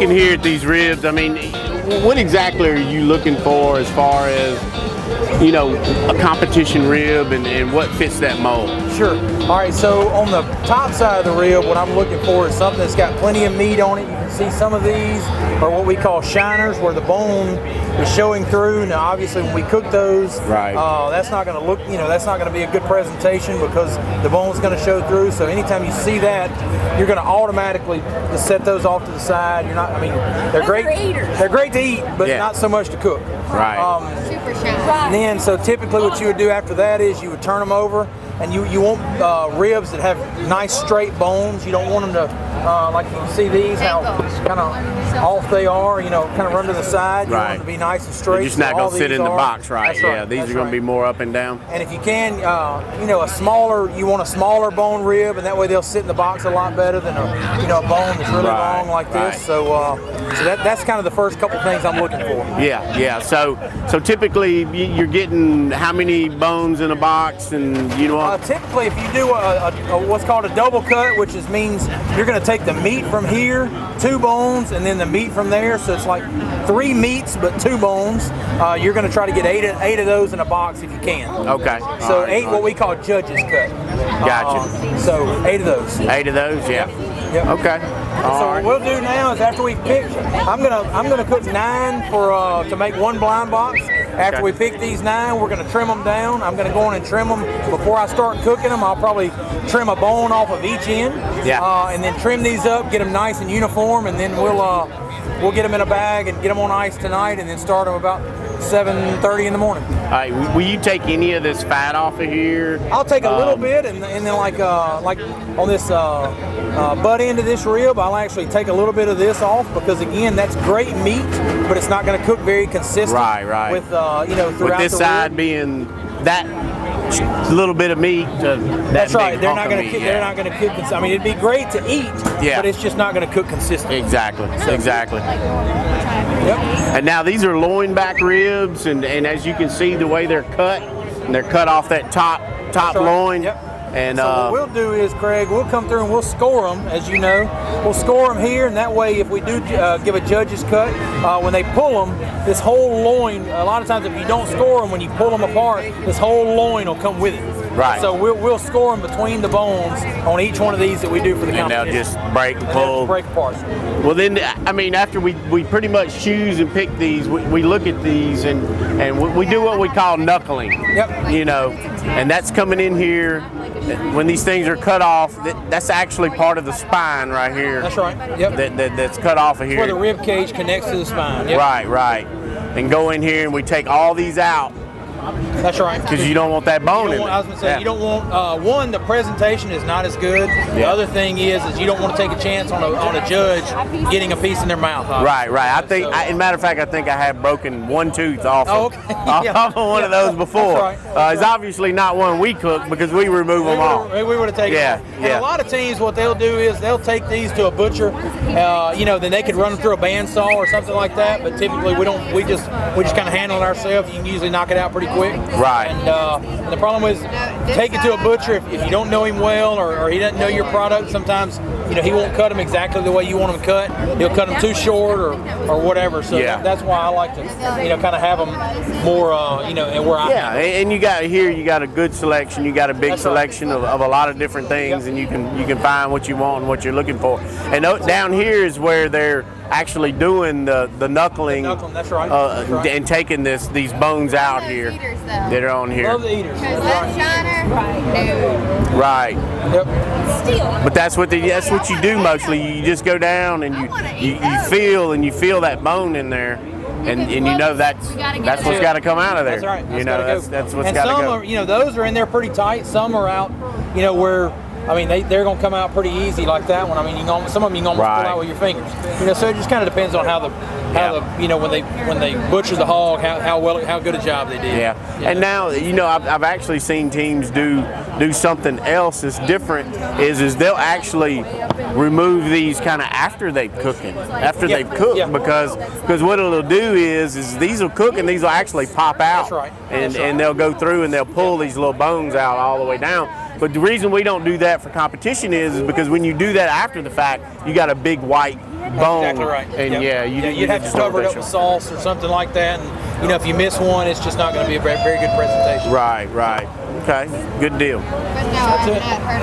looking here at these ribs, I mean, what exactly are you looking for as far as, you know, a competition rib and what fits that mold? Sure. All right, so on the top side of the rib, what I'm looking for is something that's got plenty of meat on it. You can see some of these are what we call shiners, where the bone is showing through. Now, obviously, when we cook those, right, that's not going to look, that's not going to be a good presentation because the bone's going to show through. So anytime you see that, you're going to automatically just set those off to the side. You're not, I mean, they're great. They're great to eat, but not so much to cook. Right. Super shiny. And then, so typically what you would do after that is you would turn them over, and you want ribs that have nice straight bones. You don't want them to, like you can see these, how kind of off they are, kind of run to the side. You want them to be nice and straight. They're just not going to sit in the box, right? That's right. Yeah, these are going to be more up and down. And if you can, you want a smaller bone rib, and that way they'll sit in the box a lot better than a bone that's really long like this. So, so that's kind of the first couple things I'm looking for. Yeah. So typically you're getting how many bones in a box, and typically, if you do what's called a double cut, which means you're going to take the meat from here, 2 bones, and then the meat from there. So it's like 3 meats but 2 bones. You're going to try to get eight of those in a box if you can. Okay. So 8 what we call judges cut. Gotcha. So 8 of those. 8 of those, yeah. Yep. Okay. So what we'll do now is after we pick, I'm gonna cook 9 to make 1 blind box. After we pick these 9, we're gonna trim them down. I'm gonna go in and trim them before I start cooking them. I'll probably trim a bone off of each end. Yeah. And then trim these up, get them nice and uniform, and then we'll get them in a bag and get them on ice tonight, and then start them about 7:30 in the morning. All right. Will you take any of this fat off of here? I'll take a little bit, and then like on this butt end of this rib, I'll actually take a little bit of this off because again, that's great meat, but it's not going to cook very consistent. Right. With throughout with this the side rib. being that little bit of meat. That's right. They're not going to. They're not going to cook. I mean, it'd be great to eat, but it's just not going to cook consistently. Exactly. Exactly. Yep. And now these are loin back ribs, and as you can see the way they're cut, and they're cut off that top loin. Yep. And so what we'll do is, Craig, we'll come through and we'll score them, as you know. We'll score them here, and that way if we do give a judge's cut, when they pull them, this whole loin, a lot of times if you don't score them, when you pull them apart, this whole loin will come with it. Right. So we'll score them between the bones on each one of these that we do for the competition. And they'll just break and pull. Break apart. Well then, I mean, after we pretty much choose and pick these, we look at these and we do what we call knuckling. Yep. And that's coming in here. When these things are cut off, that's actually part of the spine right here. That's right. Yep. That's cut off of here. Where the rib cage connects to the spine. Yep. Right. And go in here and we take all these out. That's right. Because you don't want that bone in it. I was going to say, you don't want, the presentation is not as good. The other thing is you don't want to take a chance on a judge getting a piece in their mouth. Right. I think, as a matter of fact, I think I have broken 1 tooth off of one of those before. That's right. It's obviously not one we cook because we remove them all. We would have taken them off. And a lot of teams, what they'll do is they'll take these to a butcher. Then they could run them through a bandsaw or something like that. But typically we don't. We just kind of handle it ourselves. You can usually knock it out pretty quick. Right. And the problem is, take it to a butcher if you don't know him well or he doesn't know your product. Sometimes he won't cut them exactly the way you want them cut. He'll cut them too short or whatever. So that's why I like to kind of have them more where I and you got a good selection. You got a big selection of a lot of different things, and you can find what you want and what you're looking for. And down here is where they're actually doing the knuckling. That's right. And taking these bones out here that are on here. Love the eaters. That shiner? Right. Yep. But that's what you do mostly. You just go down and you feel that bone in there. And you know that's what's got to come out of there. That's right. That's what's got to go. And some those are in there pretty tight. Some are out, where they're going to come out pretty easy like that one. Some of them you can almost pull out with your fingers. So it just kind of depends on how the when they butcher the hog, how good a job they did. Yeah. And now I've actually seen teams do something else that's different. Is they'll actually remove these kind of after they've cooked, because what it'll do is these will cook and these will actually pop out. That's right. And they'll go through and they'll pull these little bones out all the way down. But the reason we don't do that for competition is because when you do that after the fact, you got a big white bone. Exactly right. And yeah, you'd have to just cover it don't up with sauce or something like that. And if you miss one, it's just not going to be a very good presentation. Right. Okay. Good deal. But no, I've not heard of